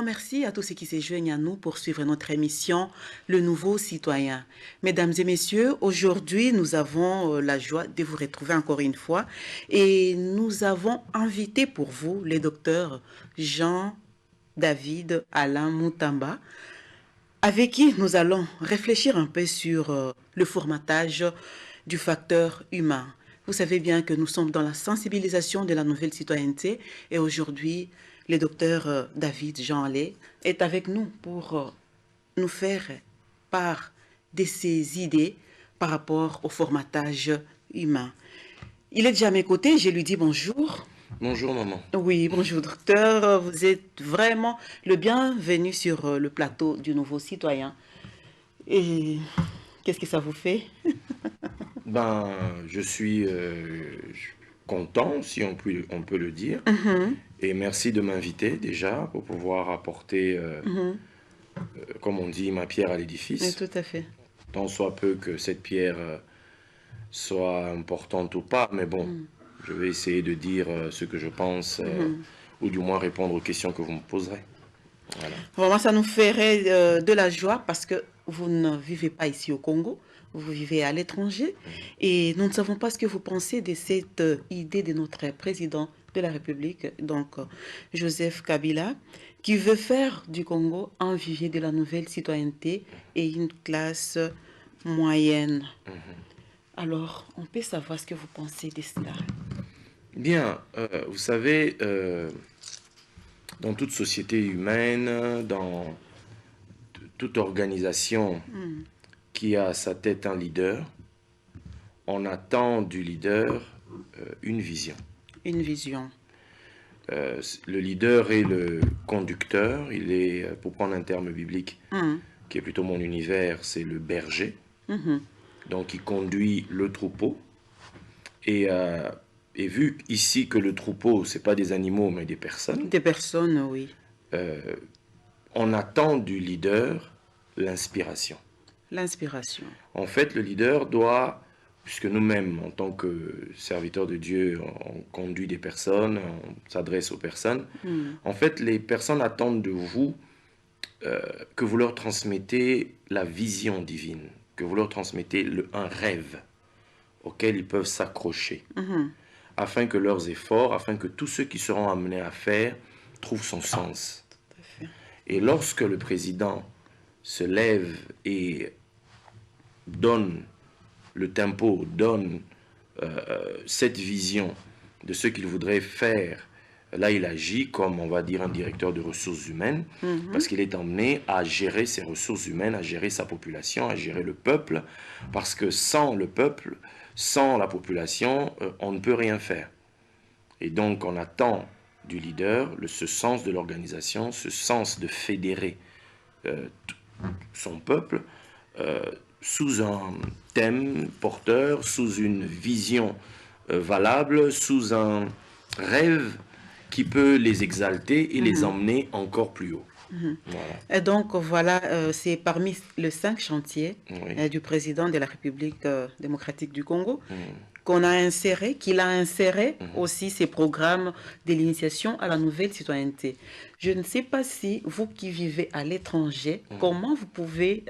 grand merci à tous ceux qui se joignent à nous pour suivre notre émission Le Nouveau Citoyen. Mesdames et messieurs, aujourd'hui, nous avons la joie de vous retrouver encore une fois et nous avons invité pour vous le docteur Jean-David Alain Moutamba, avec qui nous allons réfléchir un peu sur le formatage du facteur humain. Vous savez bien que nous sommes dans la sensibilisation de la nouvelle citoyenneté et aujourd'hui, le docteur David Jean Allais est avec nous pour nous faire part de ses idées par rapport au formatage humain. Il est déjà à mes côtés, je lui dis bonjour. Bonjour maman. Oui, bonjour docteur, vous êtes vraiment le bienvenu sur le plateau du Nouveau Citoyen. Et qu'est-ce que ça vous fait? Je suis content, si on peut le dire, et merci de m'inviter déjà pour pouvoir apporter, comme on dit, ma pierre à Oui, l'édifice, tout à fait. tant soit peu que cette pierre soit importante ou pas, mais bon, je vais essayer de dire ce que je pense, ou du moins répondre aux questions que vous me poserez. Voilà. Vraiment, ça nous ferait de la joie parce que vous ne vivez pas ici au Congo, vous vivez à l'étranger et nous ne savons pas ce que vous pensez de cette idée de notre président de la République, donc Joseph Kabila, qui veut faire du Congo un vivier de la nouvelle citoyenneté et une classe moyenne. Alors, on peut savoir ce que vous pensez de cela. Bien, vous savez, dans toute société humaine, dans toute organisation qui a à sa tête un leader, on attend du leader une vision. Une vision. Le leader est le conducteur, il est, pour prendre un terme biblique, qui est plutôt mon univers, c'est le berger. Donc il conduit le troupeau. Et vu ici que le troupeau, ce n'est pas des animaux, mais des personnes. Des personnes, oui. On attend du leader l'inspiration. L'inspiration. En fait, le leader doit, puisque nous-mêmes, en tant que serviteurs de Dieu, on conduit des personnes, on s'adresse aux personnes. En fait, les personnes attendent de vous que vous leur transmettez la vision divine, que vous leur transmettez un rêve auquel ils peuvent s'accrocher, afin que leurs efforts, afin que tout ce qu'ils seront amenés à faire trouve son sens. Et lorsque le président se lève et donne le tempo, donne cette vision de ce qu'il voudrait faire, là il agit comme, on va dire, un directeur de ressources humaines, parce qu'il est emmené à gérer ses ressources humaines, à gérer sa population, à gérer le peuple, parce que sans le peuple, sans la population, on ne peut rien faire. Et donc on attend du leader ce sens de l'organisation, ce sens de fédérer son peuple sous un thème porteur, sous une vision valable, sous un rêve qui peut les exalter et les emmener encore plus haut. Voilà. Et donc, voilà, c'est parmi les 5 chantiers du président de la République démocratique du Congo qu'on a inséré, qu'il a inséré aussi ces programmes de l'initiation à la nouvelle citoyenneté. Je ne sais pas si vous qui vivez à l'étranger, comment vous pouvez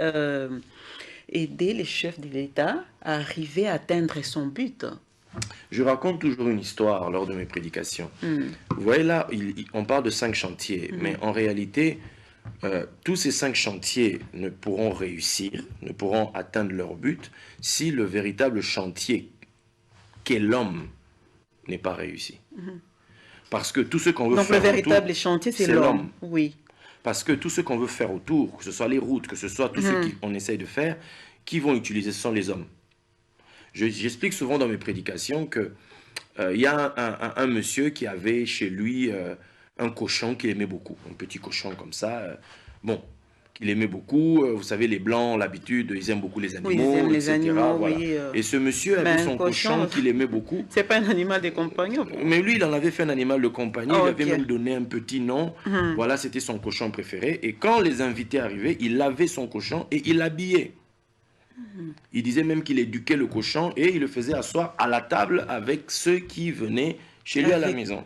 aider les chefs de l'État à arriver à atteindre son but. Je raconte toujours une histoire lors de mes prédications. Vous voyez là, on parle de 5 chantiers, mais en réalité, tous ces 5 chantiers ne pourront réussir, ne pourront atteindre leur but si le véritable chantier qu'est l'homme n'est pas réussi. Parce que tout ce qu'on veut Donc faire le véritable autour, chantier, c'est l'homme. Oui. Parce que tout ce qu'on veut faire autour, que ce soit les routes, que ce soit tout ce qu'on essaye de faire, qui vont utiliser, ce sont les hommes. J'explique souvent dans mes prédications que y a un monsieur qui avait chez lui un cochon qu'il aimait beaucoup, un petit cochon comme ça, qu'il aimait beaucoup. Vous savez, les Blancs, l'habitude, ils aiment beaucoup les animaux, Oui, ils aiment les etc. animaux, Voilà. oui. Et ce monsieur avait son cochon qu'il aimait beaucoup. C'est pas un animal de compagnie. Mais lui, il en avait fait un animal de compagnie, il avait ok. même donné un petit nom. Voilà, c'était son cochon préféré. Et quand les invités arrivaient, il lavait son cochon et il l'habillait. Il disait même qu'il éduquait le cochon et il le faisait asseoir à la table avec ceux qui venaient chez lui à la maison.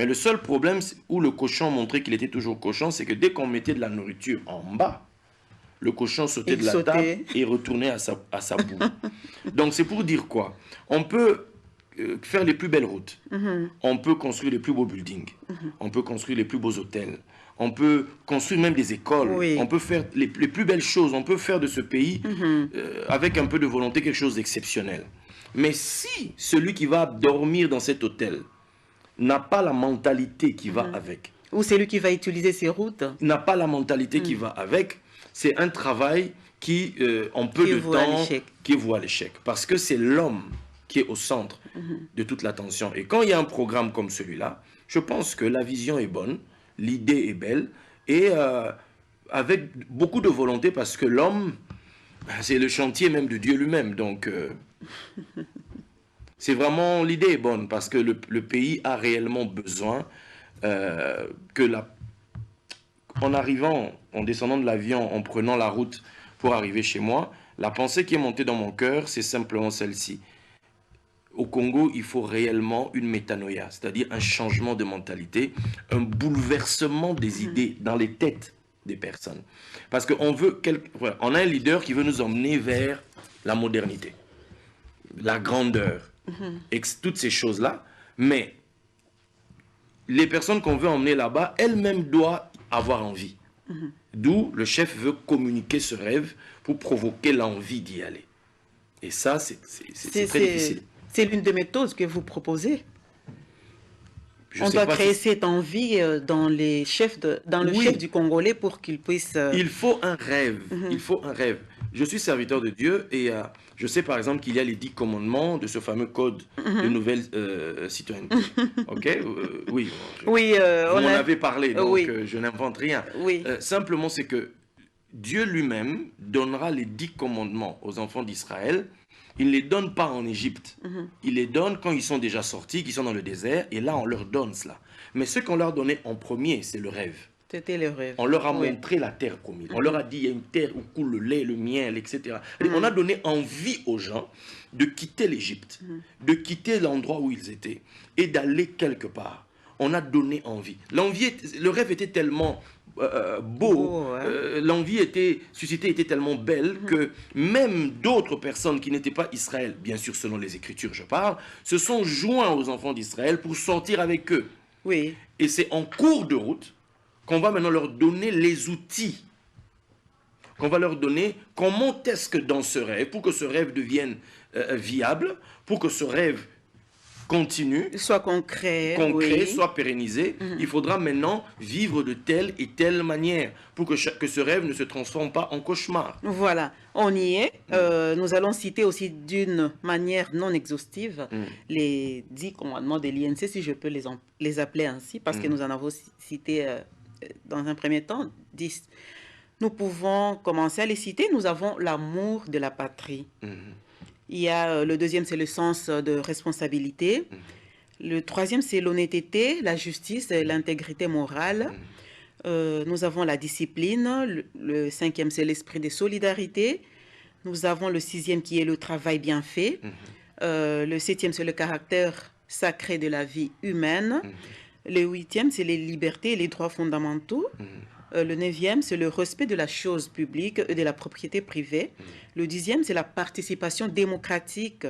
Mais le seul problème où le cochon montrait qu'il était toujours cochon, c'est que dès qu'on mettait de la nourriture en bas, le cochon sautait de la table et retournait à sa boue. Donc c'est pour dire quoi? On peut faire les plus belles routes, on peut construire les plus beaux buildings, on peut construire les plus beaux hôtels, on peut construire même des écoles, on peut faire les plus belles choses, on peut faire de ce pays, avec un peu de volonté, quelque chose d'exceptionnel. Mais si celui qui va dormir dans cet hôtel n'a pas la mentalité qui va avec, ou celui qui va utiliser ces routes n'a pas la mentalité qui va avec, c'est un travail qui, en peu de temps, qui voit l'échec. Parce que c'est l'homme qui est au centre de toute l'attention. Et quand il y a un programme comme celui-là, je pense que la vision est bonne, l'idée est belle, et avec beaucoup de volonté, parce que l'homme, c'est le chantier même de Dieu lui-même. Donc, c'est vraiment, l'idée est bonne, parce que le pays a réellement besoin en arrivant, en descendant de l'avion, en prenant la route pour arriver chez moi, la pensée qui est montée dans mon cœur, c'est simplement celle-ci. Au Congo, il faut réellement une métanoïa, c'est-à-dire un changement de mentalité, un bouleversement des idées dans les têtes des personnes. Parce qu'on on a un leader qui veut nous emmener vers la modernité, la grandeur, et toutes ces choses-là, mais les personnes qu'on veut emmener là-bas, elles-mêmes doivent avoir envie. D'où le chef veut communiquer ce rêve pour provoquer l'envie d'y aller. Et ça, c'est très difficile. C'est l'une des méthodes que vous proposez. On doit créer cette envie dans le chef du Congolais pour qu'il puisse... Il faut un rêve. Il faut un rêve. Je suis serviteur de Dieu et je sais par exemple qu'il y a les 10 commandements de ce fameux code de nouvelle citoyenneté. Ok, oui. Oui, vous en avez parlé, donc je n'invente rien. Oui. Simplement, c'est que Dieu lui-même donnera les 10 commandements aux enfants d'Israël. Il ne les donne pas en Égypte. Il les donne quand ils sont déjà sortis, qu'ils sont dans le désert, et là on leur donne cela. Mais ce qu'on leur donnait en premier, c'est le rêve. C'était le rêve. On leur a montré la terre promise. On leur a dit, il y a une terre où coule le lait, le miel, etc. Et on a donné envie aux gens de quitter l'Égypte, de quitter l'endroit où ils étaient et d'aller quelque part. On a donné envie. Le rêve était tellement beau, l'envie suscitée était tellement belle que même d'autres personnes qui n'étaient pas Israël, bien sûr selon les Écritures je parle, se sont joints aux enfants d'Israël pour sortir avec eux. Oui. Et c'est en cours de route qu'on va maintenant leur donner les outils, qu'on va leur donner comment est-ce que dans ce rêve, pour que ce rêve devienne viable, pour que ce rêve continue, soit concret, soit pérennisé, il faudra maintenant vivre de telle et telle manière pour que ce rêve ne se transforme pas en cauchemar. Voilà, on y est. Nous allons citer aussi d'une manière non exhaustive les 10 commandements de l'INC, si je peux les appeler ainsi, parce que nous en avons cité dans un premier temps 10. Nous pouvons commencer à les citer. Nous avons l'amour de la patrie. Il y a le deuxième, c'est le sens de responsabilité. Le troisième, c'est l'honnêteté, la justice et l'intégrité morale. Nous avons la discipline. Le cinquième, c'est l'esprit de solidarité. Nous avons le sixième qui est le travail bien fait. Le septième, c'est le caractère sacré de la vie humaine. Le huitième, c'est les libertés et les droits fondamentaux. Le neuvième, c'est le respect de la chose publique et de la propriété privée. Le dixième, c'est la participation démocratique.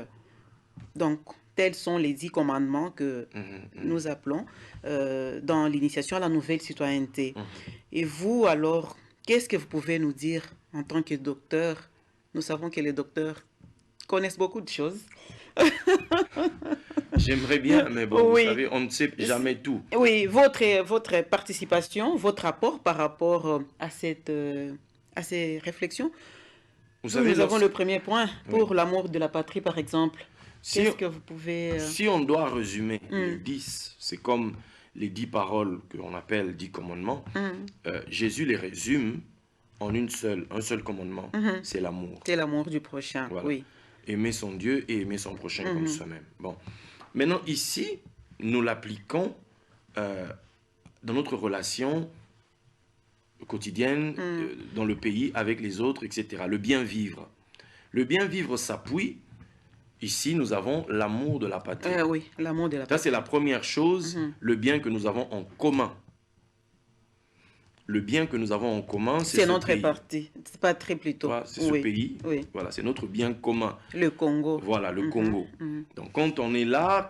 Donc, tels sont les 10 commandements que nous appelons dans l'initiation à la nouvelle citoyenneté. Et vous, alors, qu'est-ce que vous pouvez nous dire en tant que docteur? Nous savons que les docteurs connaissent beaucoup de choses. J'aimerais bien, mais bon, vous savez, on ne sait jamais tout. Oui, votre participation, votre apport par rapport à ces réflexions. Nous avons le premier point pour l'amour de la patrie, par exemple. Qu'est-ce que vous pouvez... Si on doit résumer les 10, c'est comme les 10 paroles qu'on appelle 10 commandements. Jésus les résume en un seul commandement, c'est l'amour. C'est l'amour du prochain, voilà. Oui. Aimer son Dieu et aimer son prochain comme soi-même. Bon. Maintenant, ici, nous l'appliquons dans notre relation quotidienne, dans le pays, avec les autres, etc. Le bien vivre. Le bien vivre s'appuie Ici, nous avons l'amour de la patrie. Oui, l'amour de la Ça, patrie. c'est la première chose, le bien que nous avons en commun. Le bien que nous avons en commun, c'est C'est ce notre pays. partie, c'est pas très plutôt. Voilà, c'est ce pays. Oui. Voilà, c'est notre bien commun. Le Congo. Voilà, le Congo. Donc, quand on est là,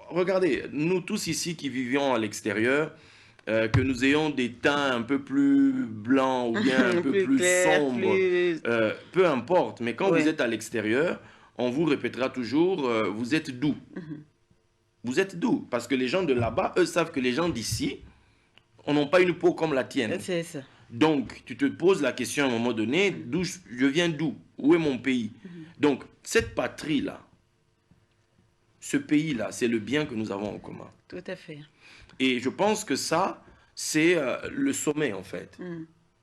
regardez, nous tous ici qui vivions à l'extérieur, que nous ayons des teints un peu plus blancs ou bien un peu plus clair, sombres, peu importe. Mais quand Ouais. vous êtes à l'extérieur, on vous répétera toujours, vous êtes doux. Vous êtes doux, parce que les gens de là-bas, eux, savent que les gens d'ici, on n'a pas une peau comme la tienne. C'est ça. Donc, tu te poses la question à un moment donné, d'où je viens d'où? Où est mon pays? Donc, cette patrie-là, ce pays-là, c'est le bien que nous avons en commun. Tout à fait. Et je pense que ça, c'est le sommet, en fait.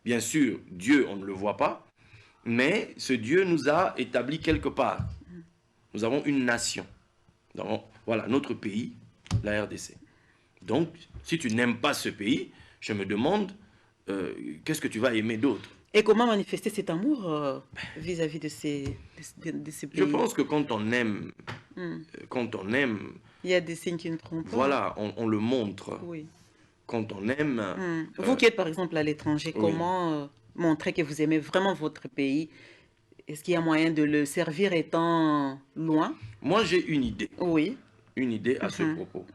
Bien sûr, Dieu, on ne le voit pas, mais ce Dieu nous a établis quelque part. Nous avons une nation. Donc, voilà, notre pays, la RDC. Donc, si tu n'aimes pas ce pays, je me demande, qu'est-ce que tu vas aimer d'autre? Et comment manifester cet amour vis-à-vis de ces pays? Je pense que quand on aime, il y a des signes qui ne trompent pas. voilà, on le montre. Oui. Quand on aime... Vous qui êtes par exemple à l'étranger, oui. comment montrer que vous aimez vraiment votre pays? Est-ce qu'il y a moyen de le servir étant loin? Moi, j'ai une idée. Oui. Une idée à ce propos.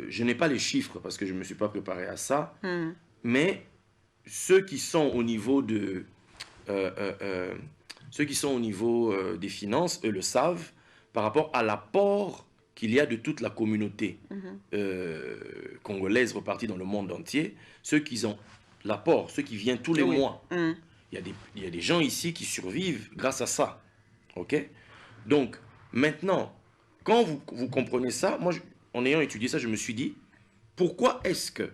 Je n'ai pas les chiffres parce que je ne me suis pas préparé à ça, mais ceux qui sont au niveau de... ceux qui sont au niveau des finances, eux le savent, par rapport à l'apport qu'il y a de toute la communauté congolaise repartie dans le monde entier, ceux qui ont l'apport, ceux qui viennent tous les mois. Il y a des gens ici qui survivent grâce à ça. Ok? Donc, maintenant, quand vous comprenez ça, moi, en ayant étudié ça, je me suis dit, pourquoi est-ce que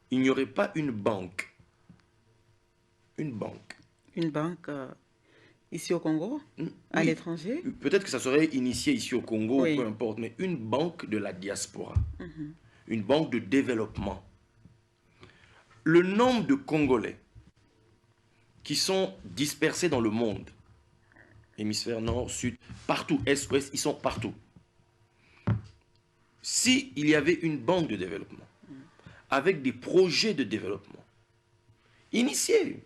il n'y aurait pas une banque? Une banque. Une banque ici au Congo? À l'étranger? Peut-être que ça serait initié ici au Congo, Oui. peu importe, mais une banque de la diaspora. Une banque de développement. Le nombre de Congolais qui sont dispersés dans le monde, hémisphère nord, sud, partout, est, ouest, ils sont partout. Si il y avait une banque de développement, avec des projets de développement, initiés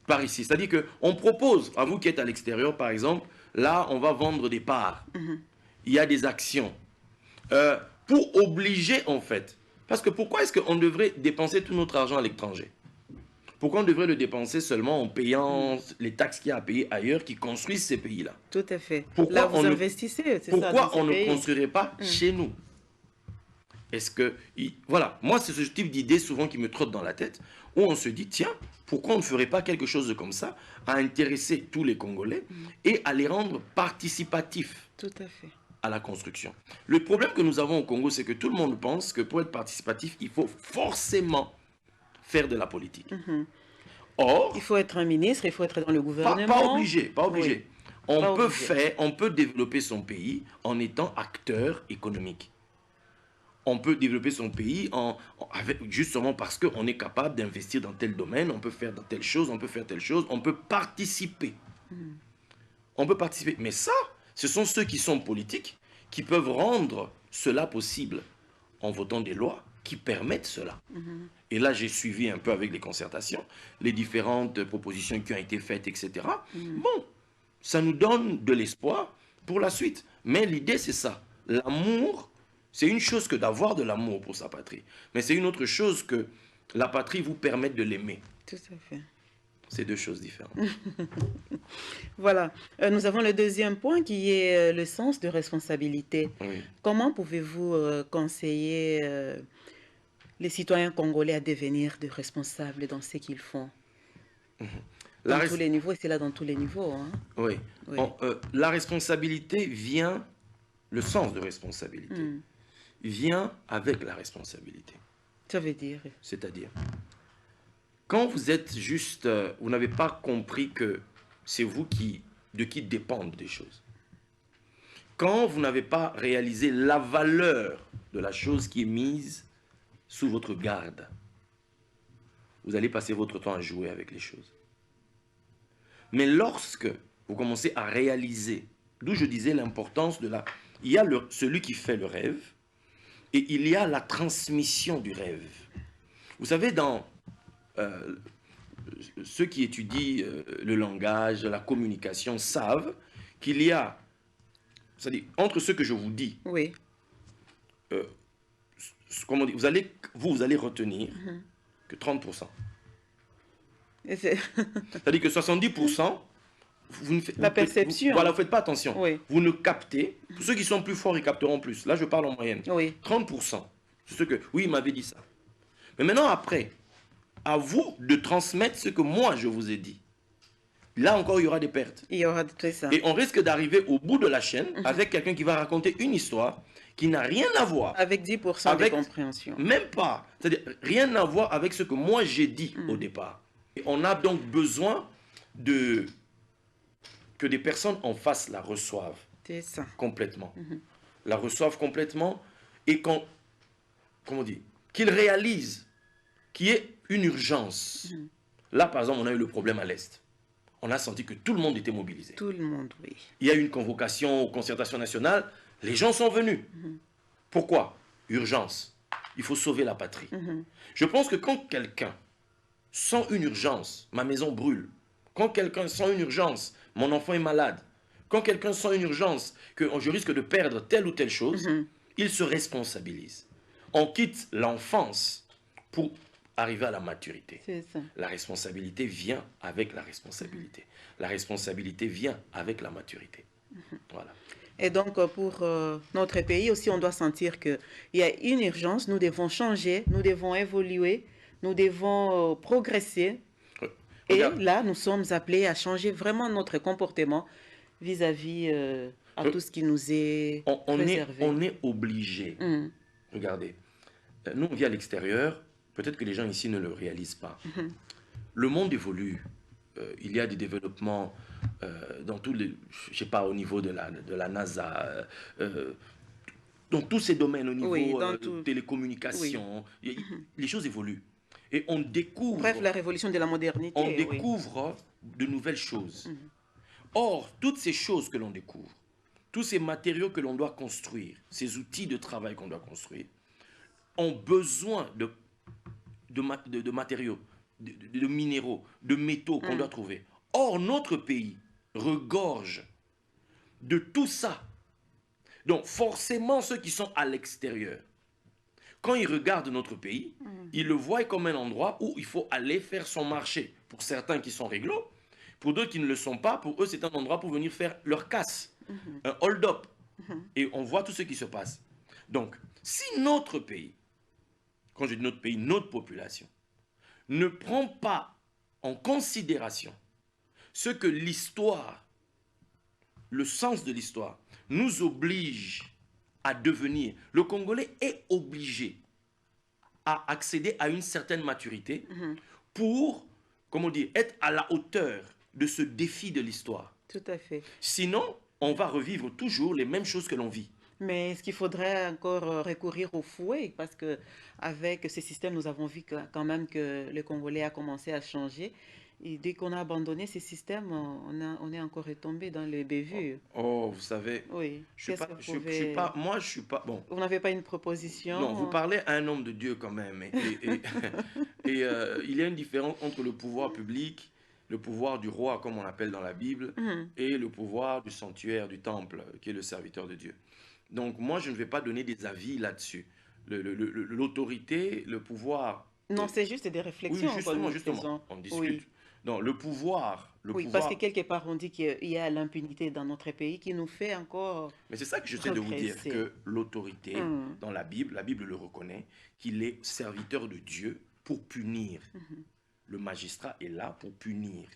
par ici, c'est-à-dire qu'on propose, à vous qui êtes à l'extérieur par exemple, là on va vendre des parts, il y a des actions, pour obliger en fait, parce que pourquoi est-ce qu'on devrait dépenser tout notre argent à l'étranger? Pourquoi on devrait le dépenser seulement en payant les taxes qu'il y a à payer ailleurs qui construisent ces pays-là? Tout à fait. Pourquoi là, vous investissez, c'est ça, dans Pourquoi ces on ne pays. construirait pas chez nous? Est-ce que... Voilà, moi c'est ce type d'idée souvent qui me trotte dans la tête, où on se dit, tiens, pourquoi on ne ferait pas quelque chose de comme ça, à intéresser tous les Congolais et à les rendre participatifs Tout à fait. à la construction. Le problème que nous avons au Congo, c'est que tout le monde pense que pour être participatif, il faut forcément faire de la politique. Or, Il faut être un ministre, il faut être dans le gouvernement. pas obligé, pas obligé. Oui. On peut développer son pays en étant acteur économique. On peut développer son pays justement parce qu'on est capable d'investir dans tel domaine, on peut faire telle chose, on peut faire telle chose, on peut participer. On peut participer. Mais ça, ce sont ceux qui sont politiques qui peuvent rendre cela possible en votant des lois qui permettent cela. Et là, j'ai suivi un peu avec les concertations, les différentes propositions qui ont été faites, etc. Bon, ça nous donne de l'espoir pour la suite. Mais l'idée, c'est ça. L'amour, c'est une chose que d'avoir de l'amour pour sa patrie. Mais c'est une autre chose que la patrie vous permette de l'aimer. Tout à fait. C'est deux choses différentes. Voilà. Nous avons le deuxième point qui est le sens de responsabilité. Oui. Comment pouvez-vous conseiller les citoyens congolais à devenir de responsables dans ce qu'ils font? Dans tous les niveaux, et c'est là dans tous les niveaux. Hein. Oui. Oui. La responsabilité vient, le sens de responsabilité, vient avec la responsabilité. Ça veut dire? C'est-à-dire, quand vous êtes juste, vous n'avez pas compris que c'est vous de qui dépendent des choses. Quand vous n'avez pas réalisé la valeur de la chose qui est mise sous votre garde, vous allez passer votre temps à jouer avec les choses. Mais lorsque vous commencez à réaliser, d'où je disais l'importance de la... Il y a celui qui fait le rêve et il y a la transmission du rêve. Vous savez, dans ceux qui étudient le langage, la communication, savent qu'il y a, c'est-à-dire entre ce que je vous dis, Oui. Comment dire, vous allez retenir que 30%. C'est-à-dire que 70%, vous ne faites, La perception. Voilà, vous ne faites pas attention. Oui. Vous ne captez. Pour ceux qui sont plus forts, ils capteront plus. Là, je parle en moyenne. Oui. 30%. C'est ce que... Oui, il m'avait dit ça. Mais maintenant, après, à vous de transmettre ce que moi, je vous ai dit. Là encore, il y aura des pertes. Il y aura tout ça. Et on risque d'arriver au bout de la chaîne avec quelqu'un qui va raconter une histoire qui n'a rien à voir. Avec 10% de compréhension. Même pas. C'est-à-dire, rien à voir avec ce que moi j'ai dit au départ. Et on a donc besoin que des personnes en face la reçoivent. C'est ça. Complètement. La reçoivent complètement et comment dire, qu'ils réalisent qu'il y ait une urgence. Là, par exemple, on a eu le problème à l'Est. On a senti que tout le monde était mobilisé. Tout le monde, oui. Il y a eu une convocation aux concertations nationales. Les gens sont venus. Pourquoi? Urgence. Il faut sauver la patrie. Je pense que quand quelqu'un sent une urgence, ma maison brûle. Quand quelqu'un sent une urgence, mon enfant est malade. Quand quelqu'un sent une urgence, que je risque de perdre telle ou telle chose, il se responsabilise. On quitte l'enfance pour arriver à la maturité. C'est ça. La responsabilité vient avec la responsabilité. La responsabilité vient avec la maturité. Voilà. Et donc, pour notre pays aussi, on doit sentir qu'il y a une urgence. Nous devons changer, nous devons évoluer, nous devons progresser. Regarde. Et là, nous sommes appelés à changer vraiment notre comportement vis-à-vis à tout ce qui nous est réservé. On est obligé. Regardez, nous, on vit à l'extérieur. Peut-être que les gens ici ne le réalisent pas. Le monde évolue. Il y a des développements dans tous les... Je sais pas, au niveau de la NASA, dans tous ces domaines, au niveau de télécommunications. Les choses évoluent. Et on découvre... Bref, la révolution de la modernité. On découvre de nouvelles choses. Or, toutes ces choses que l'on découvre, tous ces matériaux que l'on doit construire, ces outils de travail qu'on doit construire, ont besoin de matériaux, de minéraux, de métaux qu'on doit trouver. Or, notre pays regorge de tout ça. Donc, forcément, ceux qui sont à l'extérieur, quand ils regardent notre pays, ils le voient comme un endroit où il faut aller faire son marché. Pour certains qui sont réglo, pour d'autres qui ne le sont pas, pour eux, c'est un endroit pour venir faire leur casse, un hold-up. Et on voit tout ce qui se passe. Donc, si notre pays, quand je dis notre pays, notre population, ne prend pas en considération ce que l'histoire, le sens de l'histoire, nous oblige à devenir. Le Congolais est obligé à accéder à une certaine maturité pour, comment dire, être à la hauteur de ce défi de l'histoire. Tout à fait. Sinon, on va revivre toujours les mêmes choses que l'on vit. Mais est-ce qu'il faudrait encore recourir au fouet? Parce que avec ce système, nous avons vu quand même que le Congolais a commencé à changer. Et dès qu'on a abandonné ce système, on est encore retombé dans les bévues. Oh, vous savez, Oui. je suis pas, bon. Vous n'avez pas une proposition? Non, vous parlez à un homme de Dieu quand même. Et il y a une différence entre le pouvoir public, le pouvoir du roi, comme on l'appelle dans la Bible, et le pouvoir du sanctuaire, du temple, qui est le serviteur de Dieu. Donc moi, je ne vais pas donner des avis là-dessus. L'autorité, le pouvoir... Non, c'est juste des réflexions. Oui, justement, on discute. Oui. Donc le pouvoir... Parce que quelque part, on dit qu'il y a l'impunité dans notre pays qui nous fait encore... Mais c'est ça que j'essaie de vous dire, que l'autorité, dans la Bible le reconnaît, qu'il est serviteur de Dieu pour punir. Le magistrat est là pour punir.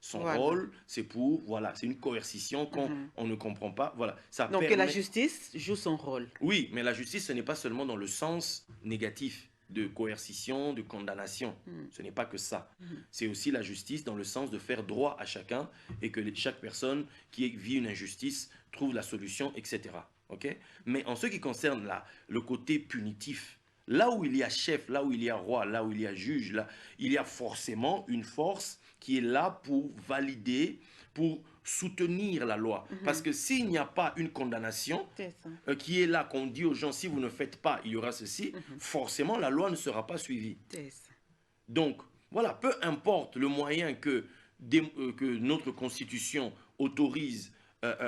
Son rôle, c'est pour, voilà, c'est une coercition quand on ne comprend pas. Voilà, ça donc permet... que la justice joue son rôle. Oui, mais la justice, ce n'est pas seulement dans le sens négatif de coercition, de condamnation. Ce n'est pas que ça. C'est aussi la justice dans le sens de faire droit à chacun et que chaque personne qui vit une injustice trouve la solution, etc. Okay? Mais en ce qui concerne le côté punitif, là où il y a chef, là où il y a roi, là où il y a juge, là, il y a forcément une force qui est là pour valider, pour soutenir la loi. Parce que s'il n'y a pas une condamnation qui est là, qu'on dit aux gens, si vous ne faites pas, il y aura ceci, forcément la loi ne sera pas suivie. Donc, voilà, peu importe le moyen que notre constitution autorise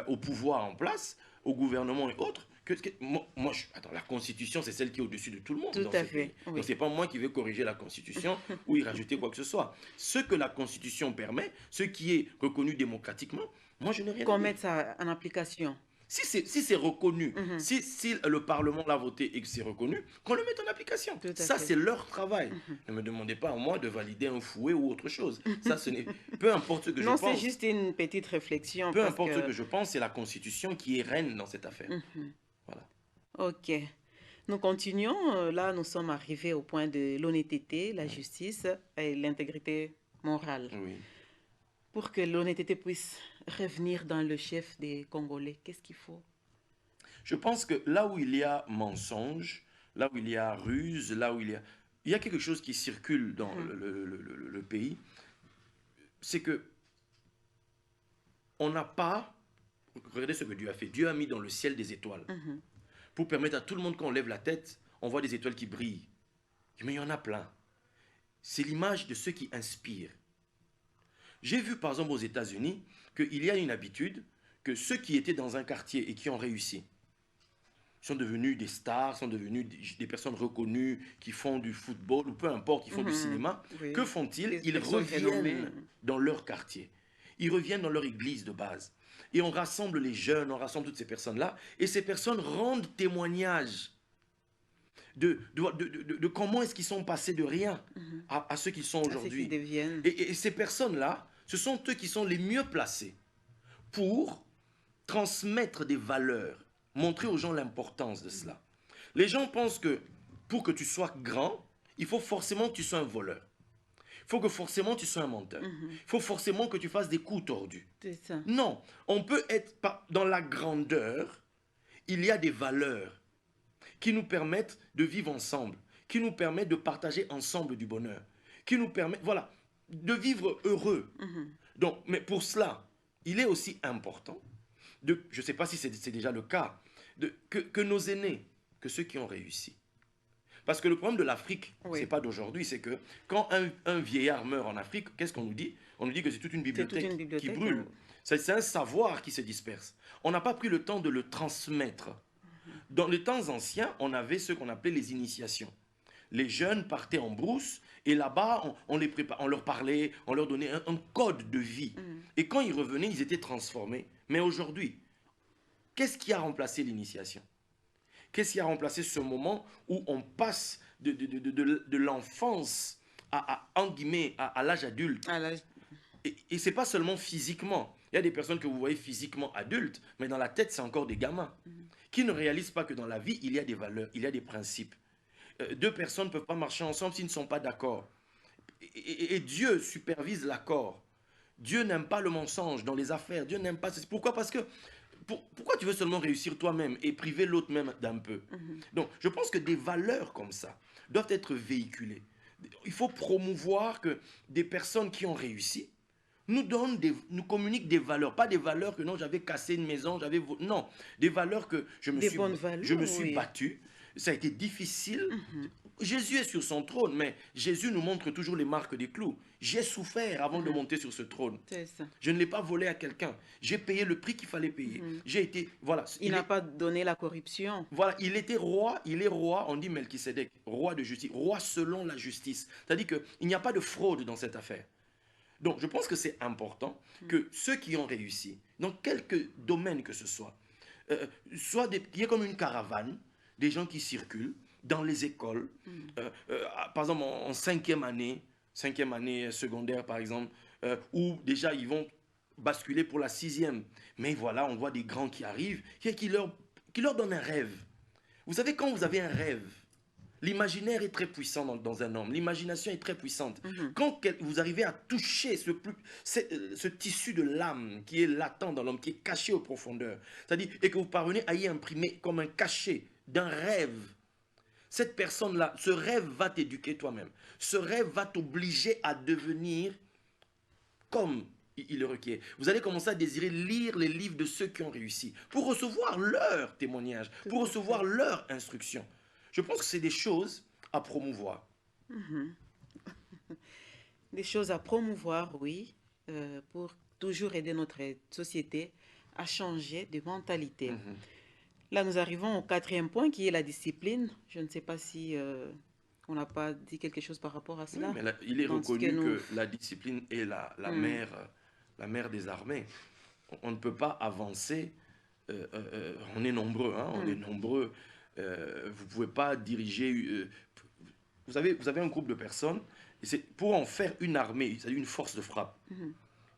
au pouvoir en place, au gouvernement et autres, attends, la constitution, c'est celle qui est au-dessus de tout le monde. Tout à fait. Oui. Donc, ce n'est pas moi qui vais corriger la constitution ou y rajouter quoi que ce soit. Ce que la constitution permet, ce qui est reconnu démocratiquement, moi, je n'ai rien à dire. Qu'on mette ça en application. Si c'est reconnu, si le Parlement l'a voté et que c'est reconnu, qu'on le mette en application. Ça, c'est leur travail. Ne me demandez pas à moi de valider un fouet ou autre chose. Ça, ce n'est... Peu importe ce que je pense. Non, c'est juste une petite réflexion. Peu importe ce que je pense, c'est la Constitution qui est reine dans cette affaire. Voilà. Ok. Nous continuons. Là, nous sommes arrivés au point de l'honnêteté, la justice et l'intégrité morale. Oui. Pour que l'honnêteté puisse revenir dans le chef des Congolais, qu'est-ce qu'il faut? Je pense que là où il y a mensonge, là où il y a ruse, là où il y a quelque chose qui circule dans le pays, c'est que on n'a pas... Regardez ce que Dieu a fait. Dieu a mis dans le ciel des étoiles pour permettre à tout le monde, quand on lève la tête, on voit des étoiles qui brillent. Mais il y en a plein. C'est l'image de ceux qui inspirent. J'ai vu par exemple aux États-Unis qu'il y a une habitude que ceux qui étaient dans un quartier et qui ont réussi sont devenus des stars, sont devenus des personnes reconnues qui font du football ou peu importe, qui font du cinéma. Oui. Que font-ils? Ils reviennent dans leur quartier. Ils reviennent dans leur église de base. Et on rassemble les jeunes, on rassemble toutes ces personnes-là. Et ces personnes rendent témoignage de comment est-ce qu'ils sont passés de rien à ce qu'ils sont aujourd'hui. Et ces personnes-là, ce sont eux qui sont les mieux placés pour transmettre des valeurs, montrer aux gens l'importance de cela. Les gens pensent que pour que tu sois grand, il faut forcément que tu sois un voleur. Il faut que forcément tu sois un menteur. Il faut forcément que tu fasses des coups tordus. Ça. Non, on peut être dans la grandeur, il y a des valeurs qui nous permettent de vivre ensemble, qui nous permettent de partager ensemble du bonheur, qui nous permettent, voilà, de vivre heureux. Donc, mais pour cela, il est aussi important, je ne sais pas si c'est déjà le cas, que nos aînés, que ceux qui ont réussi. Parce que le problème de l'Afrique, ce n'est pas d'aujourd'hui, c'est que quand un vieillard meurt en Afrique, qu'est-ce qu'on nous dit? On nous dit que c'est toute une bibliothèque qui brûle. C'est un savoir qui se disperse. On n'a pas pris le temps de le transmettre. Dans les temps anciens, on avait ce qu'on appelait les initiations. Les jeunes partaient en brousse et là-bas, on leur parlait, on leur donnait un code de vie. Et quand ils revenaient, ils étaient transformés. Mais aujourd'hui, qu'est-ce qui a remplacé l'initiation? Qu'est-ce qui a remplacé ce moment où on passe de l'enfance à l'âge adulte? Et ce n'est pas seulement physiquement. Il y a des personnes que vous voyez physiquement adultes, mais dans la tête, c'est encore des gamins qui ne réalisent pas que dans la vie, il y a des valeurs, il y a des principes. Deux personnes ne peuvent pas marcher ensemble s'ils ne sont pas d'accord. Et Dieu supervise l'accord. Dieu n'aime pas le mensonge dans les affaires. Dieu n'aime pas... Pourquoi? Parce que pourquoi tu veux seulement réussir toi-même et priver l'autre même d'un peu? Donc, je pense que des valeurs comme ça doivent être véhiculées. Il faut promouvoir que des personnes qui ont réussi nous communiquent des valeurs. Pas des valeurs que non, j'avais cassé une maison, non, des valeurs que je me suis battu. Ça a été difficile. Jésus est sur son trône, mais Jésus nous montre toujours les marques des clous. J'ai souffert avant de monter sur ce trône. Je ne l'ai pas volé à quelqu'un. J'ai payé le prix qu'il fallait payer. J'ai été, voilà. Il n'a pas donné la corruption. Voilà, il était roi, il est roi, on dit Melchisédek, roi de justice, roi selon la justice. C'est-à-dire qu'il n'y a pas de fraude dans cette affaire. Donc, je pense que c'est important que ceux qui ont réussi, dans quelques domaines que ce soit, qu'il y ait comme une caravane, des gens qui circulent dans les écoles, par exemple en cinquième année secondaire par exemple, où déjà ils vont basculer pour la 6e. Mais voilà, on voit des grands qui arrivent, qui leur donnent un rêve. Vous savez, quand vous avez un rêve, l'imaginaire est très puissant dans un homme, l'imagination est très puissante. Quand vous arrivez à toucher ce tissu de l'âme qui est latent dans l'homme, qui est caché aux profondeurs, c'est-à-dire, et que vous parvenez à y imprimer comme un cachet d'un rêve, cette personne-là, ce rêve va t'éduquer toi-même. Ce rêve va t'obliger à devenir comme il le requiert. Vous allez commencer à désirer lire les livres de ceux qui ont réussi pour recevoir leur témoignage, pour recevoir leur instruction. Je pense que c'est des choses à promouvoir. Des choses à promouvoir, oui, pour toujours aider notre société à changer de mentalité. Là, nous arrivons au quatrième point qui est la discipline. Je ne sais pas si on n'a pas dit quelque chose par rapport à cela. Oui, mais là, il est dans ce reconnu nous- que la discipline est la mère des armées. On ne peut pas avancer. On est nombreux, hein, on est nombreux. Vous ne pouvez pas diriger. Vous avez un groupe de personnes. Et c'est pour en faire une armée, c'est-à-dire une force de frappe.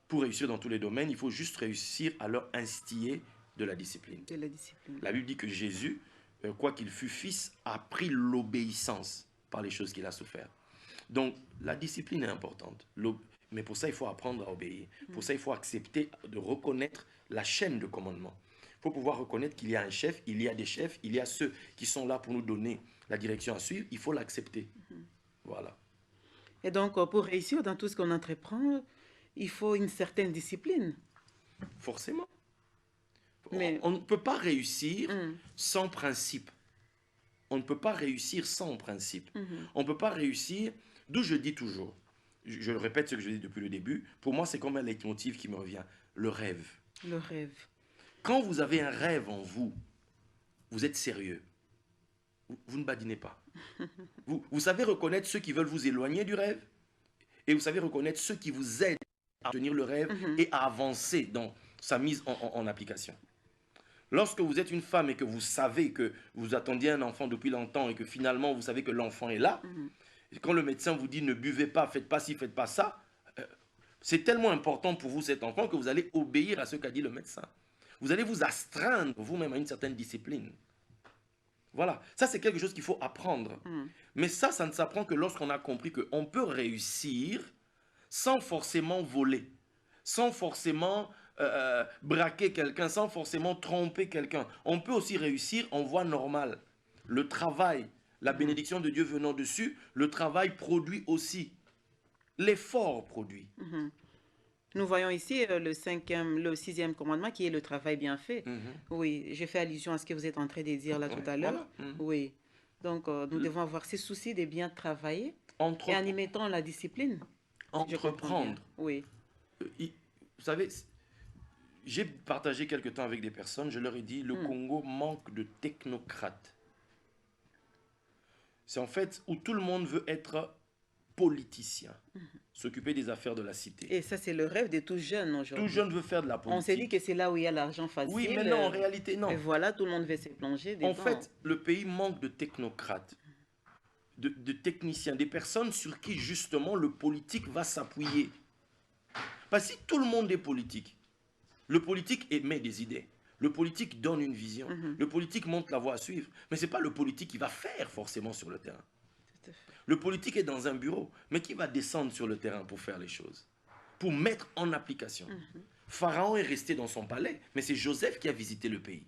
Pour réussir dans tous les domaines, il faut juste réussir à leur instiller de la discipline. De la discipline. La Bible dit que Jésus, quoiqu'il fût fils, a pris l'obéissance par les choses qu'il a souffert. Donc, la discipline est importante. Mais pour ça, il faut apprendre à obéir. Pour ça, il faut accepter de reconnaître la chaîne de commandement. Il faut pouvoir reconnaître qu'il y a un chef, il y a des chefs, il y a ceux qui sont là pour nous donner la direction à suivre. Il faut l'accepter. Voilà. Et donc, pour réussir dans tout ce qu'on entreprend, il faut une certaine discipline. Forcément. Mais- On ne peut pas réussir sans principe. On ne peut pas réussir sans principe. On ne peut pas réussir, d'où je dis toujours, je répète ce que je dis depuis le début, pour moi c'est comme un leitmotiv qui me revient, le rêve. Le rêve. Quand vous avez un rêve en vous, vous êtes sérieux. Vous ne badinez pas. Vous savez reconnaître ceux qui veulent vous éloigner du rêve et vous savez reconnaître ceux qui vous aident à tenir le rêve et à avancer dans sa mise en application. Lorsque vous êtes une femme et que vous savez que vous attendiez un enfant depuis longtemps et que finalement vous savez que l'enfant est là, et quand le médecin vous dit ne buvez pas, faites pas ci, faites pas ça, c'est tellement important pour vous cet enfant que vous allez obéir à ce qu'a dit le médecin. Vous allez vous astreindre vous-même à une certaine discipline. Voilà, ça c'est quelque chose qu'il faut apprendre. Mais ça ne s'apprend que lorsqu'on a compris qu'on peut réussir sans forcément voler, sans forcément braquer quelqu'un, sans forcément tromper quelqu'un. On peut aussi réussir en voie normale. Le travail, la bénédiction de Dieu venant dessus, le travail produit aussi. L'effort produit. Nous voyons ici le sixième commandement qui est le travail bien fait. Oui, j'ai fait allusion à ce que vous êtes en train de dire là tout à l'heure. Voilà. Oui. Donc, nous devons avoir ce souci de bien travailler et en y mettant la discipline. Si je comprends bien. Entreprendre. Oui. Vous savez, j'ai partagé quelque temps avec des personnes, je leur ai dit, le Congo manque de technocrates. C'est en fait où tout le monde veut être politicien, s'occuper des affaires de la cité. Et ça, c'est le rêve de tout jeune aujourd'hui. Tout jeune veut faire de la politique. On s'est dit que c'est là où il y a l'argent facile. Oui, mais non, en réalité, non. Et voilà, tout le monde veut se plonger dedans. En fait, le pays manque de technocrates, de techniciens, des personnes sur qui, justement, le politique va s'appuyer. Parce que si tout le monde est politique, le politique émet des idées, le politique donne une vision, le politique montre la voie à suivre, mais ce n'est pas le politique qui va faire forcément sur le terrain. Tout à fait. Le politique est dans un bureau, mais qui va descendre sur le terrain pour faire les choses, pour mettre en application. Pharaon est resté dans son palais, mais c'est Joseph qui a visité le pays.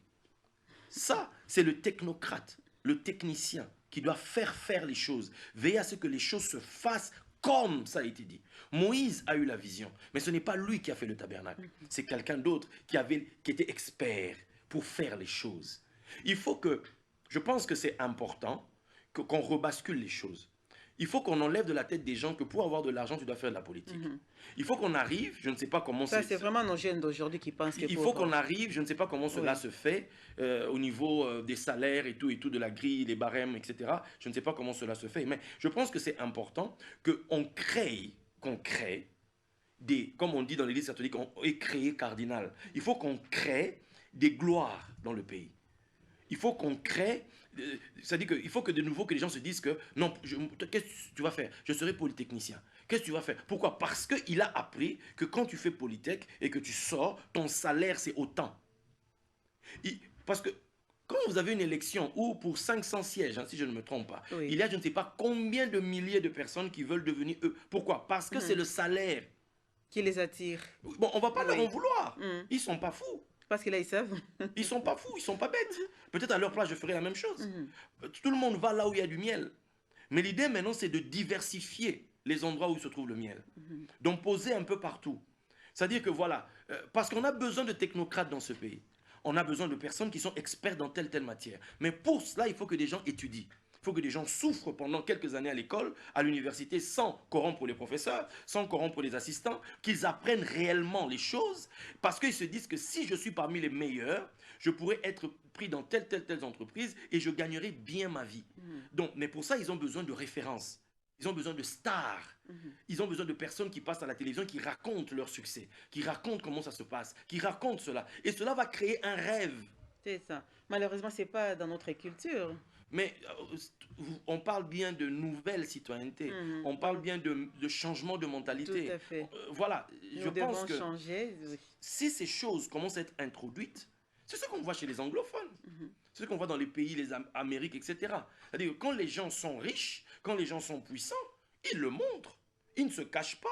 Ça, c'est le technocrate, le technicien qui doit faire les choses, veiller à ce que les choses se fassent comme ça a été dit. Moïse a eu la vision, mais ce n'est pas lui qui a fait le tabernacle. C'est quelqu'un d'autre qui était expert pour faire les choses. Je pense que c'est important qu'on rebascule les choses. Il faut qu'on enlève de la tête des gens que pour avoir de l'argent, tu dois faire de la politique. Il faut qu'on arrive, je ne sais pas comment Ça, c'est vraiment nos jeunes d'aujourd'hui qui pensent que il faut qu'on arrive, je ne sais pas comment cela se fait, au niveau des salaires et tout, de la grille, des barèmes, etc. Je ne sais pas comment cela se fait, mais je pense que c'est important qu'on crée des, comme on dit dans l'église catholique, on est créé cardinal. Il faut qu'on crée des gloires dans le pays. Il faut qu'on crée, c'est-à-dire qu'il faut que de nouveau que les gens se disent que non, qu'est-ce que tu vas faire? Je serai polytechnicien. Qu'est-ce que tu vas faire? Pourquoi? Parce qu'il a appris que quand tu fais Polytech et que tu sors, ton salaire c'est autant. Parce que quand vous avez une élection où pour 500 sièges, hein, si je ne me trompe pas, il y a je ne sais pas combien de milliers de personnes qui veulent devenir eux. Pourquoi? Parce que c'est le salaire qui les attire. Bon, on ne va pas leur en vouloir. Ils ne sont pas fous. Parce que là, ils savent. Ils sont pas fous, ils sont pas bêtes. Peut-être à leur place, je ferai la même chose. Tout le monde va là où il y a du miel. Mais l'idée maintenant, c'est de diversifier les endroits où il se trouve le miel. Donc poser un peu partout. C'est-à-dire que voilà, parce qu'on a besoin de technocrates dans ce pays. On a besoin de personnes qui sont experts dans telle matière. Mais pour cela, il faut que des gens étudient. Il faut que des gens souffrent pendant quelques années à l'école, à l'université, sans corrompre les professeurs, sans corrompre les assistants, qu'ils apprennent réellement les choses, parce qu'ils se disent que si je suis parmi les meilleurs, je pourrais être pris dans telle entreprise et je gagnerai bien ma vie. Donc, mais pour ça, ils ont besoin de références. Ils ont besoin de stars. Ils ont besoin de personnes qui passent à la télévision, qui racontent leur succès, qui racontent comment ça se passe, qui racontent cela. Et cela va créer un rêve. C'est ça. Malheureusement, c'est pas dans notre culture. Mais on parle bien de nouvelle citoyenneté. On parle bien de changement de Tout mentalité. à fait. Voilà, je Nous pense devons que changer. Oui. si ces choses commencent à être introduites, c'est ce qu'on voit chez les anglophones. C'est ce qu'on voit dans les pays, les Amériques, etc. C'est-à-dire que quand les gens sont riches, quand les gens sont puissants, ils le montrent. Ils ne se cachent pas.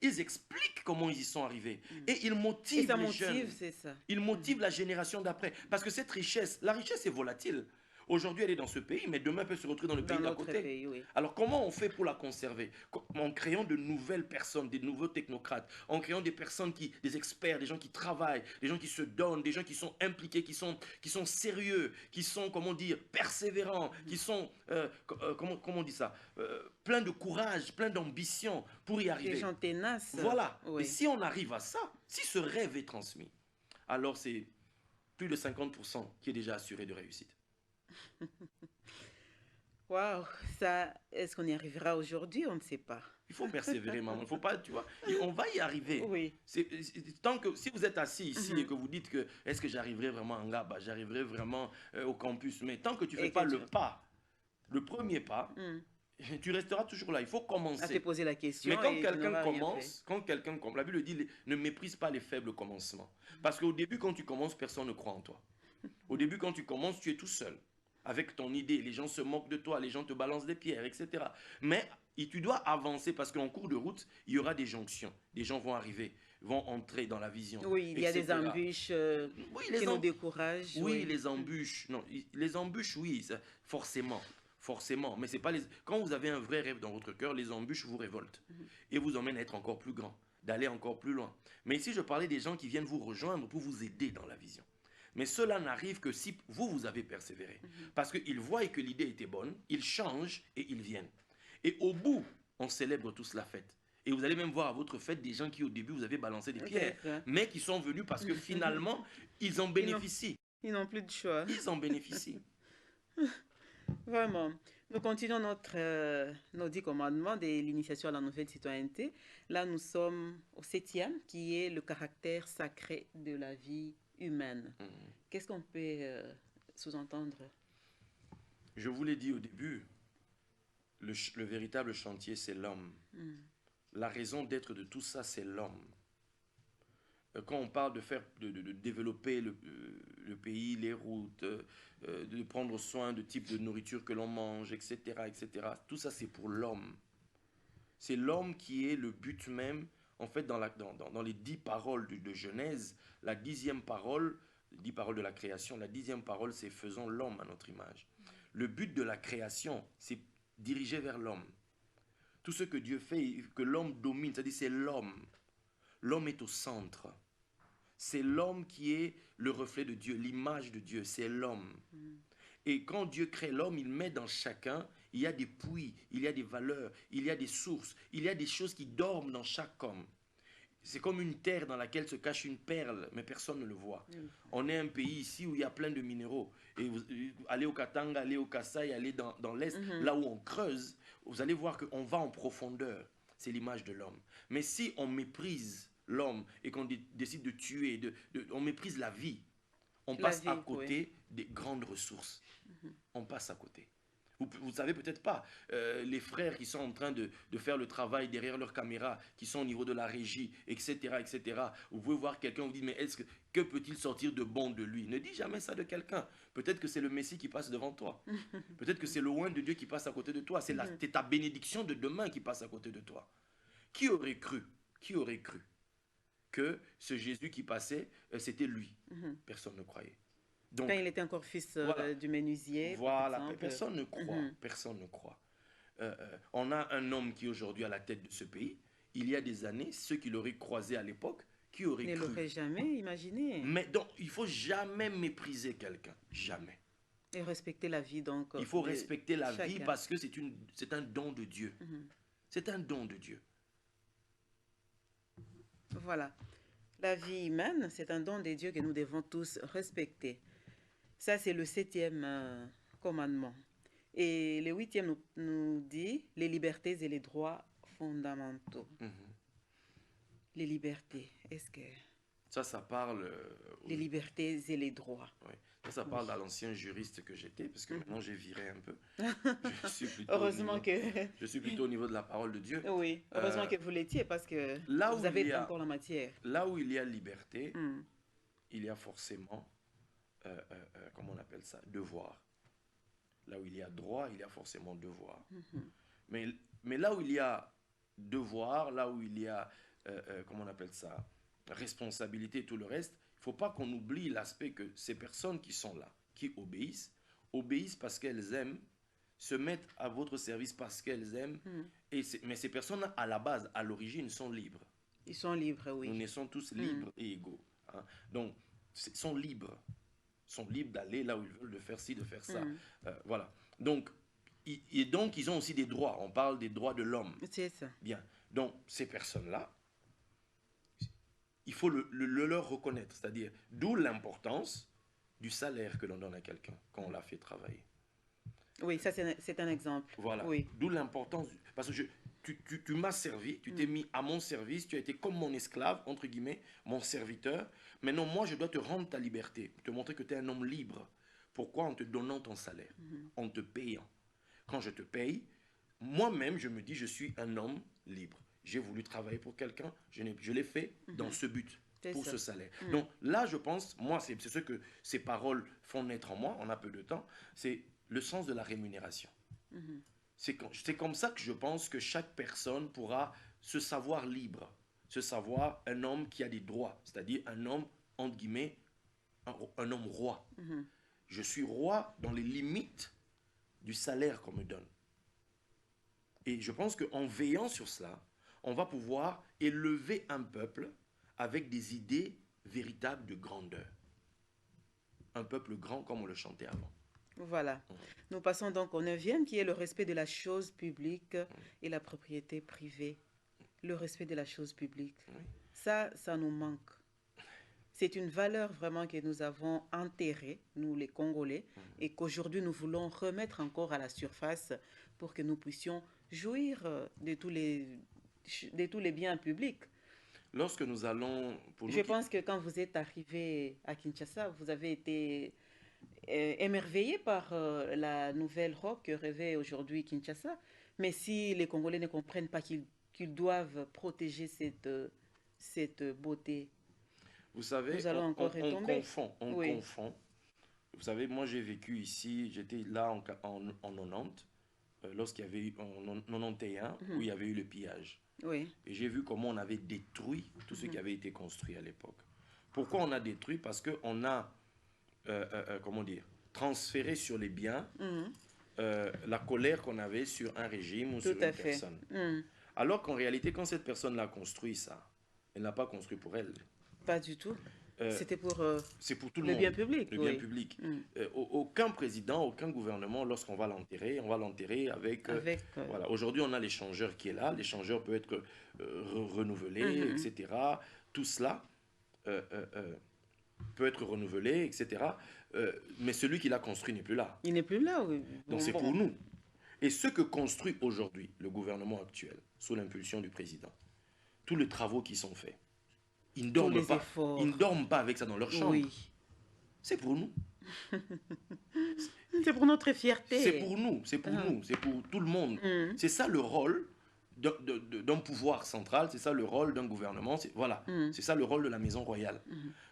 Ils expliquent comment ils y sont arrivés. Et ils Et motivent ça les motive, jeunes. c'est ça. Ils motivent la génération d'après. Parce que cette richesse, la richesse est volatile. Aujourd'hui, elle est dans ce pays, mais demain, elle peut se retrouver dans le pays Dans d'à notre côté. pays, oui. Alors, comment on fait pour la conserver? En créant de nouvelles personnes, des nouveaux technocrates, en créant des personnes des experts, des gens qui travaillent, des gens qui se donnent, des gens qui sont impliqués, qui sont sérieux, qui sont, comment dire, persévérants, qui sont, comment on dit ça, pleins de courage, pleins d'ambition pour y Des arriver. gens tenaces. Voilà. Et Oui. si on arrive à ça, si ce rêve est transmis, alors c'est plus de 50% qui est déjà assuré de réussite. Waouh, ça, est-ce qu'on y arrivera aujourd'hui? On ne sait pas. Il faut persévérer, maman. Il faut pas, tu vois, et on va y arriver. Oui. Tant que si vous êtes assis ici et que vous dites que est-ce que j'arriverai vraiment en Ngaba, j'arriverai vraiment au campus, mais tant que tu fais Et pas que le tu- pas, le premier pas, tu resteras toujours là. Il faut À te commencer. poser la question Mais quand et tu quelqu'un n'auras rien fait. commence, la Bible dit, ne méprise pas les faibles commencements. Parce qu'au début, quand tu commences, personne ne croit en toi. Au début, quand tu commences, tu es tout seul. Avec ton idée, les gens se moquent de toi, les gens te balancent des pierres, etc. Mais tu dois avancer parce qu'en cours de route, il y aura des jonctions. Des gens vont arriver, vont entrer dans la vision, Oui, il y a des etc. embûches Oui, qui nous découragent. oui, Oui. les embûches. Non, les embûches, oui, forcément. Forcément. Mais c'est pas les. Quand vous avez un vrai rêve dans votre cœur, les embûches vous révoltent et vous emmènent à être encore plus grand, d'aller encore plus loin. Mais ici, je parlais des gens qui viennent vous rejoindre pour vous aider dans la vision. Mais cela n'arrive que si vous avez persévéré. Parce qu'ils voient que l'idée était bonne, ils changent et ils viennent. Et au bout, on célèbre tous la fête. Et vous allez même voir à votre fête des gens qui au début vous avez balancé des pierres, ça. mais qui sont venus parce que finalement, ils en bénéficient. Ils n'ont plus de choix. Ils en bénéficient. Vraiment. Nous continuons nos 10 commandements de l'initiation à la nouvelle citoyenneté. Là, nous sommes au 7e, qui est le caractère sacré de la vie humaine. Qu'est-ce qu'on peut sous-entendre? Je vous l'ai dit au début, le véritable chantier, c'est l'homme. La raison d'être de tout ça, c'est l'homme. Quand on parle de développer le pays, les routes, de prendre soin de type de nourriture que l'on mange, etc., etc., tout ça, c'est pour l'homme. C'est l'homme qui est le but même. En fait, dans les 10 paroles de Genèse, la 10e parole, les 10 paroles de la création, la 10e parole, c'est faisons l'homme à notre image. Le but de la création, c'est diriger vers l'homme. Tout ce que Dieu fait, que l'homme domine, c'est-à-dire c'est l'homme. L'homme est au centre. C'est l'homme qui est le reflet de Dieu, l'image de Dieu, c'est l'homme. Et quand Dieu crée l'homme, il met dans chacun, il y a des puits, il y a des valeurs, il y a des sources, il y a des choses qui dorment dans chaque homme. C'est comme une terre dans laquelle se cache une perle, mais personne ne le voit. On est un pays ici où il y a plein de minéraux. Et vous allez au Katanga, allez au Kasaï, allez dans l'Est, là où on creuse, vous allez voir qu'on va en profondeur. C'est l'image de l'homme. Mais si on méprise l'homme et qu'on décide de tuer, on méprise la vie, on passe à côté des grandes ressources. On passe à côté. Vous savez peut-être pas, les frères qui sont en train de faire le travail derrière leur caméra, qui sont au niveau de la régie, etc., etc. Vous pouvez voir quelqu'un, vous dites, mais que peut-il sortir de bon de lui? Ne dis jamais ça de quelqu'un. Peut-être que c'est le Messie qui passe devant toi. Peut-être que c'est le oint de Dieu qui passe à côté de toi. C'est ta bénédiction de demain qui passe à côté de toi. Qui aurait cru que ce Jésus qui passait, c'était lui? Personne ne croyait. Donc, quand il était encore fils du menuisier. Voilà, personne ne croit. Personne ne croit. On a un homme qui est aujourd'hui à la tête de ce pays. Il y a des années, ceux qui l'auraient croisé à l'époque, Qui aurait Ne cru? l'aurait jamais imaginé. Mais donc, il faut jamais mépriser quelqu'un. Jamais. Et respecter la vie, donc, Il faut de respecter la vie chacun. parce que c'est un don de Dieu. C'est un don de Dieu. Voilà. La vie humaine, c'est un don de Dieu que nous devons tous respecter. Ça, c'est le 7e commandement. Et le 8e nous dit les libertés et les droits fondamentaux. Les libertés, est-ce que... Ça parle... Les libertés et les droits. Oui. Ça parle à l'ancien juriste que j'étais, parce que maintenant j'ai viré un peu. Heureusement que... Je suis plutôt au niveau de la parole de Dieu. Oui, heureusement que vous l'étiez, parce que là vous avez encore la matière. Là où il y a liberté, il y a forcément, comment on appelle ça, devoir. Là où il y a droit, il y a forcément devoir. Mais là où il y a devoir, là où il y a, comment on appelle ça, responsabilité et tout le reste, il ne faut pas qu'on oublie l'aspect que ces personnes qui sont là, qui obéissent parce qu'elles aiment, se mettent à votre service parce qu'elles aiment. Mais ces personnes, à la base, à l'origine, sont libres. Ils sont libres, oui. Nous naissons tous libres et égaux. Hein. Donc, ils sont libres. Ils sont libres d'aller là où ils veulent, de faire ci, de faire ça. Voilà. Donc, ils ont aussi des droits. On parle des droits de l'homme. C'est ça. Bien. Donc, ces personnes-là, il faut le leur reconnaître. C'est-à-dire, d'où l'importance du salaire que l'on donne à quelqu'un quand on l'a fait travailler. Oui, ça c'est un exemple. Voilà. Oui. D'où l'importance. Parce que tu m'as servi, tu t'es mis à mon service, tu as été comme mon esclave, entre guillemets, mon serviteur. Maintenant, moi, je dois te rendre ta liberté, te montrer que tu es un homme libre. Pourquoi? En te donnant ton salaire, en te payant. Quand je te paye, moi-même, je me dis, je suis un homme libre. J'ai voulu travailler pour quelqu'un, je l'ai fait dans ce but, pour ce salaire. Donc là, je pense, moi, c'est ce que ces paroles font naître en moi, on a peu de temps, c'est le sens de la rémunération. C'est comme ça que je pense que chaque personne pourra se savoir libre, se savoir un homme qui a des droits, c'est-à-dire un homme, entre guillemets, un homme roi. Je suis roi dans les limites du salaire qu'on me donne. Et je pense qu'en veillant sur cela, on va pouvoir élever un peuple avec des idées véritables de grandeur. Un peuple grand comme on le chantait avant. Voilà. Nous passons donc au 9e qui est le respect de la chose publique et la propriété privée. Le respect de la chose publique. Ça nous manque. C'est une valeur vraiment que nous avons enterrée, nous les Congolais, et qu'aujourd'hui nous voulons remettre encore à la surface pour que nous puissions jouir de tous les biens publics. Lorsque nous allons... Je pense que quand vous êtes arrivé à Kinshasa, vous avez été émerveillé par la nouvelle robe que rêvait aujourd'hui Kinshasa. Mais si les Congolais ne comprennent pas qu'ils doivent protéger cette beauté, vous savez, nous allons encore retomber. On confond. Vous savez, moi j'ai vécu ici, j'étais là en 90, lorsqu'il y avait eu en 91, où il y avait eu le pillage. Oui. Et j'ai vu comment on avait détruit tout ce qui avait été construit à l'époque. Pourquoi on a détruit? Parce qu'on a, comment dire, transféré sur les biens la colère qu'on avait sur un régime ou sur une personne. Alors qu'en réalité, quand cette personne l'a construit ça, elle n'a pas construit pour elle. Pas du tout. C'était pour, tout le bien public. Le bien public. Aucun président, aucun gouvernement, lorsqu'on va l'enterrer, on va l'enterrer avec... voilà. Aujourd'hui, on a l'échangeur qui est là. L'échangeur peut être renouvelé, etc. Tout cela peut être renouvelé, etc. Mais celui qui l'a construit n'est plus là. Il n'est plus là, oui. Donc c'est pour nous. Et ce que construit aujourd'hui le gouvernement actuel, sous l'impulsion du président, tous les travaux qui sont faits, ils ne dorment pas avec ça dans leur chambre. Oui. C'est pour nous. C'est pour notre fierté. C'est pour nous, c'est pour nous, c'est pour tout le monde. C'est ça le rôle d'un pouvoir central, c'est ça le rôle d'un gouvernement, voilà, c'est ça le rôle de la maison royale.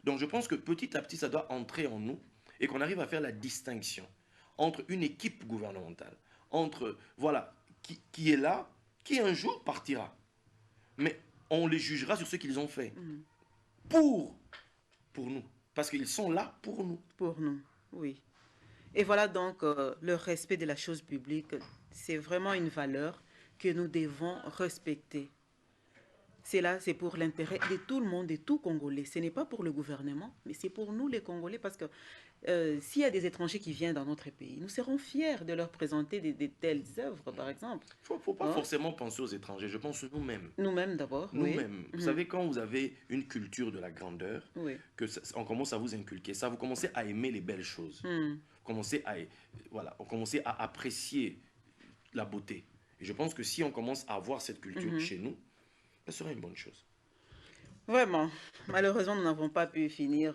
Donc je pense que petit à petit, ça doit entrer en nous et qu'on arrive à faire la distinction entre une équipe gouvernementale, entre, voilà, qui est là, qui un jour partira. Mais on les jugera sur ce qu'ils ont fait. Pour nous. Parce qu'ils sont là pour nous. Pour nous, oui. Et voilà donc le respect de la chose publique. C'est vraiment une valeur que nous devons respecter. C'est là, c'est pour l'intérêt de tout le monde, de tout Congolais. Ce n'est pas pour le gouvernement, mais c'est pour nous les Congolais parce que s'il y a des étrangers qui viennent dans notre pays, nous serons fiers de leur présenter de telles œuvres, par exemple. Faut pas Hein? forcément penser aux étrangers, je pense nous-mêmes. Nous-mêmes d'abord, oui. Nous-mêmes. Vous savez, quand vous avez une culture de la grandeur, Oui. on commence à vous inculquer ça, vous commencez à aimer les belles choses. Vous commencez voilà, on commence à apprécier la beauté. Et je pense que si on commence à avoir cette culture chez nous, ça serait une bonne chose. Vraiment. Malheureusement, nous n'avons pas pu finir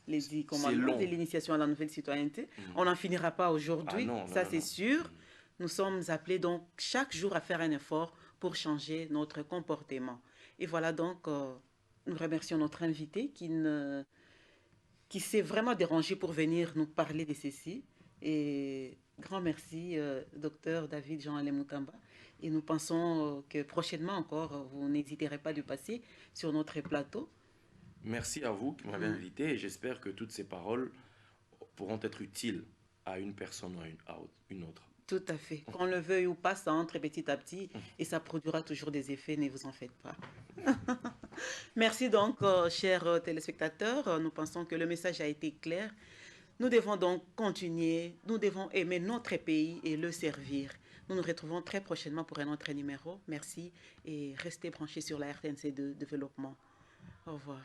les 10 C'est commandements long. de l'initiation à la nouvelle citoyenneté. On n'en finira pas aujourd'hui, Ah non, non, ça non, c'est non. sûr. Nous sommes appelés donc chaque jour à faire un effort pour changer notre comportement. Et voilà donc, nous remercions notre invité qui s'est vraiment dérangé pour venir nous parler de ceci. Et grand merci, docteur David Jean-Alain Moutamba. Et nous pensons que prochainement encore, vous n'hésiterez pas de passer sur notre plateau. Merci à vous qui m'avez invité et j'espère que toutes ces paroles pourront être utiles à une personne ou à une autre. Tout à fait. Qu'on le veuille ou pas, ça entre petit à petit et ça produira toujours des effets, ne vous en faites pas. Merci donc, chers téléspectateurs. Nous pensons que le message a été clair. Nous devons donc continuer, nous devons aimer notre pays et le servir. Nous nous retrouvons très prochainement pour un autre numéro. Merci et restez branchés sur la RTNC de développement. Au revoir.